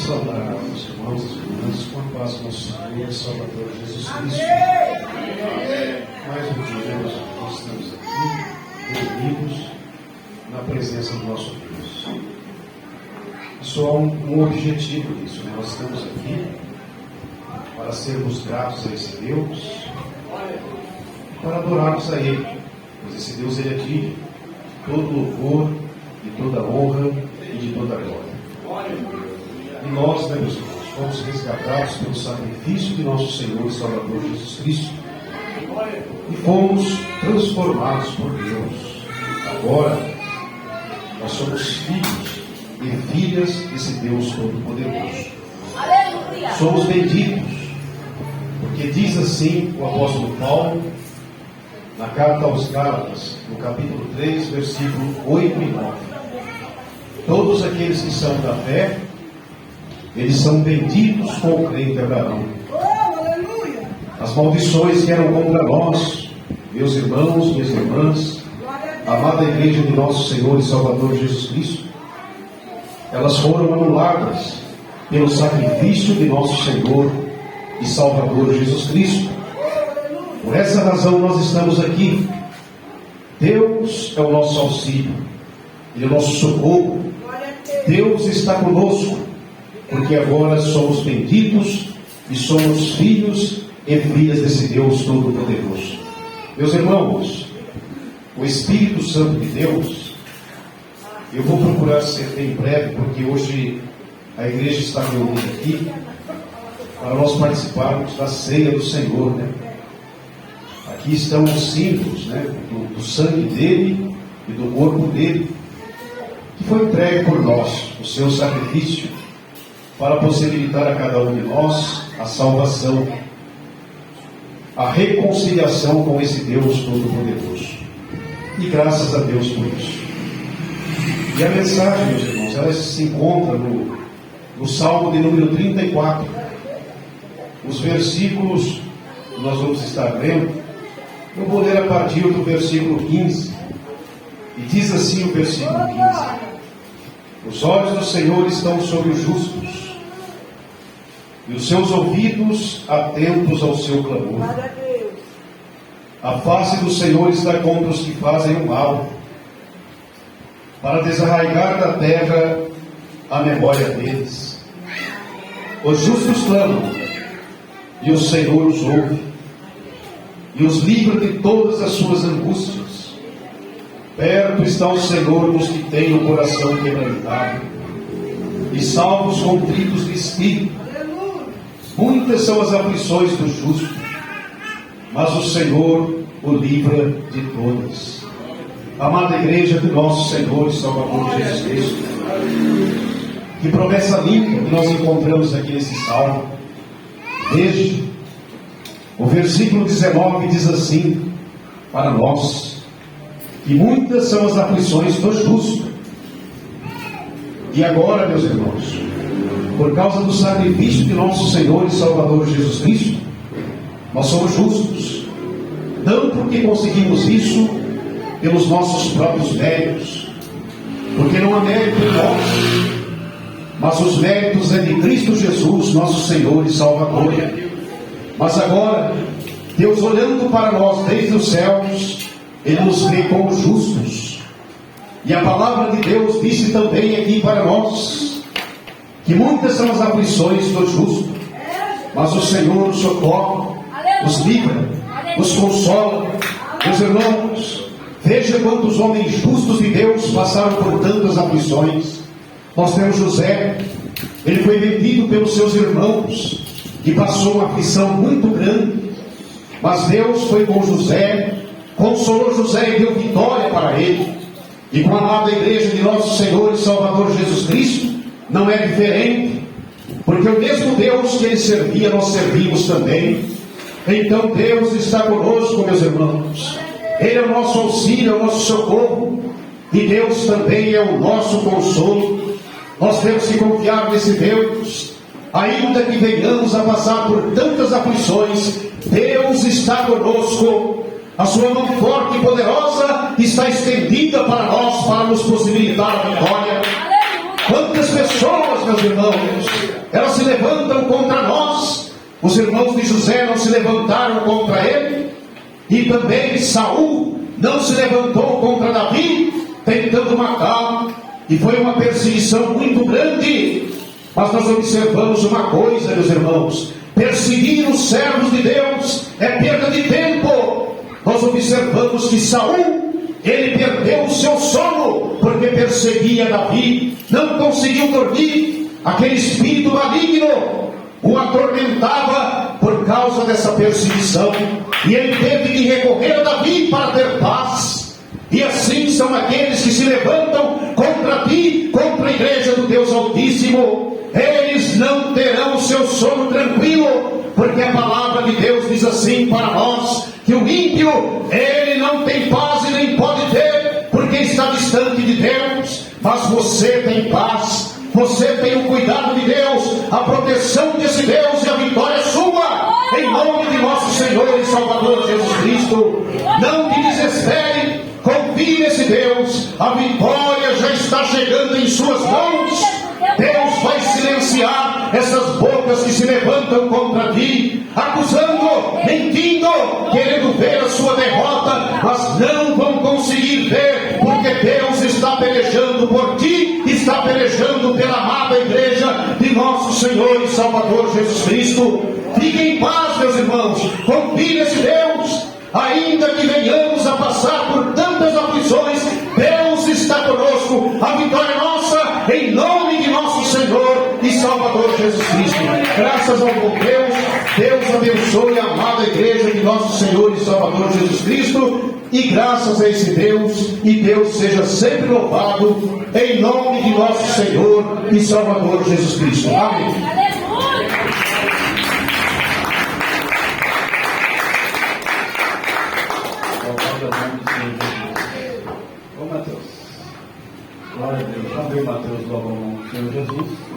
saudar os irmãos e as irmãs com a paz do nosso Senhor e Salvador Jesus Cristo. Mais um dia nós estamos aqui, reunidos na presença do nosso Deus. Só há um objetivo nisso, né? Nós estamos aqui para sermos gratos a esse Deus, para adorarmos a Ele, pois esse Deus Ele é digno de todo louvor, de toda honra e de toda glória. E nós, né, meus irmãos, fomos resgatados pelo sacrifício de nosso Senhor e Salvador Jesus Cristo e fomos transformados por Deus. Agora nós somos filhos e filhas desse Deus Todo-Poderoso. Somos benditos, porque diz assim o apóstolo Paulo na carta aos Gálatas, no capítulo 3, versículo 8 e 9. Todos aqueles que são da fé, eles são benditos com o crente Abraão. As maldições que eram contra nós, meus irmãos, minhas irmãs, amada igreja de nosso Senhor e Salvador Jesus Cristo, elas foram anuladas pelo sacrifício de nosso Senhor e Salvador Jesus Cristo. Por essa razão nós estamos aqui. Deus é o nosso auxílio, Ele é o nosso socorro. Deus está conosco, porque agora somos benditos e somos filhos e filhas desse Deus Todo-Poderoso. Meus irmãos, o Espírito Santo de Deus, eu vou procurar ser bem breve, porque hoje a igreja está reunida aqui para nós participarmos da ceia do Senhor, né? Aqui estão os símbolos, né, do sangue dele e do corpo dele, que foi entregue por nós, o seu sacrifício, para possibilitar a cada um de nós a salvação, a reconciliação com esse Deus Todo-Poderoso. E graças a Deus por isso. E a mensagem, meus irmãos, ela se encontra no Salmo de número 34. Os versículos que nós vamos estar lendo, eu vou ler a partir do versículo 15. E diz assim o versículo 15: Os olhos do Senhor estão sobre os justos, e os seus ouvidos atentos ao seu clamor. A face do Senhor está contra os que fazem o mal, para desarraigar da terra a memória deles. Os justos clamam, e o Senhor os ouve, e os livra de todas as suas angústias. Perto está o Senhor dos que têm o coração quebrantado, e salva os contritos de espírito. Muitas são as aflições do justo, mas o Senhor o livra de todas. Amada igreja de nosso Senhor e Salvador Jesus Cristo, que promessa linda que nós encontramos aqui nesse salmo. Veja, o versículo 19 diz assim para nós, que muitas são as aflições do justo. E agora, meus irmãos, por causa do sacrifício de nosso Senhor e Salvador Jesus Cristo, nós somos justos, não porque conseguimos isso pelos nossos próprios méritos, porque não há mérito em nós, mas os méritos é de Cristo Jesus, nosso Senhor e Salvador. Mas agora, Deus olhando para nós desde os céus, Ele nos vê como justos. E a palavra de Deus disse também aqui para nós, que muitas são as aflições do justo, mas o Senhor nos socorre, nos livra, nos consola. Meus irmãos, veja quantos homens justos de Deus passaram por tantas aflições. Nós temos José, ele foi vendido pelos seus irmãos, e passou uma aflição muito grande, mas Deus foi com José, consolou José e deu vitória para ele. E com a amada igreja de nosso Senhor e Salvador Jesus Cristo, não é diferente, porque o mesmo Deus que ele servia, nós servimos também. Então Deus está conosco, meus irmãos. Ele é o nosso auxílio, é o nosso socorro, e Deus também é o nosso consolo. Nós temos que confiar nesse Deus. Ainda que venhamos a passar por tantas aflições, Deus está conosco. A sua mão forte e poderosa está estendida para nós, para nos possibilitar a vitória. Quantas pessoas, meus irmãos, levantam contra nós. Os irmãos de José não se levantaram contra ele, e também Saul não se levantou contra Davi, tentando matá-lo, e foi uma perseguição muito grande. Mas nós observamos uma coisa, meus irmãos: perseguir os servos de Deus é perda de tempo. Nós observamos que Saul, ele perdeu o seu sono, porque perseguia Davi, não conseguiu dormir, aquele espírito maligno o atormentava por causa dessa perseguição, e ele teve que recorrer a Davi para ter paz. E assim são aqueles que se levantam contra ti, contra a igreja do Deus Altíssimo. Eles não terão o seu sono tranquilo, porque a palavra de Deus diz assim para nós, que o ímpio, ele não tem paz e nem pode ter, porque está distante de Deus. Mas você tem paz, você tem o cuidado de Deus, a proteção desse Deus, e a vitória é sua, em nome de nosso Senhor e Salvador Jesus Cristo. Não te desespere, confie nesse Deus, a vitória já está chegando em suas mãos. Deus vai silenciar essas bocas que se levantam contra ti, acusando, mentindo, querendo ver a sua derrota, mas não vão conseguir ver, porque Deus está pelejando por ti, está pelejando pela amada igreja de nosso Senhor e Salvador Jesus Cristo. Fiquem em paz, meus irmãos, confie nesse Deus. Ainda que venhamos a passar por tantas aflições, Deus está conosco, a vitória é nossa, em nome de nosso Senhor e Salvador Jesus Cristo. Graças ao bom Deus, Deus abençoe a amada igreja de nosso Senhor e Salvador Jesus Cristo, e graças a esse Deus, e Deus seja sempre louvado, em nome de nosso Senhor e Salvador Jesus Cristo. Amém. Ô Mateus, glória a Deus, já veio Mateus logo ao nome do Senhor Jesus.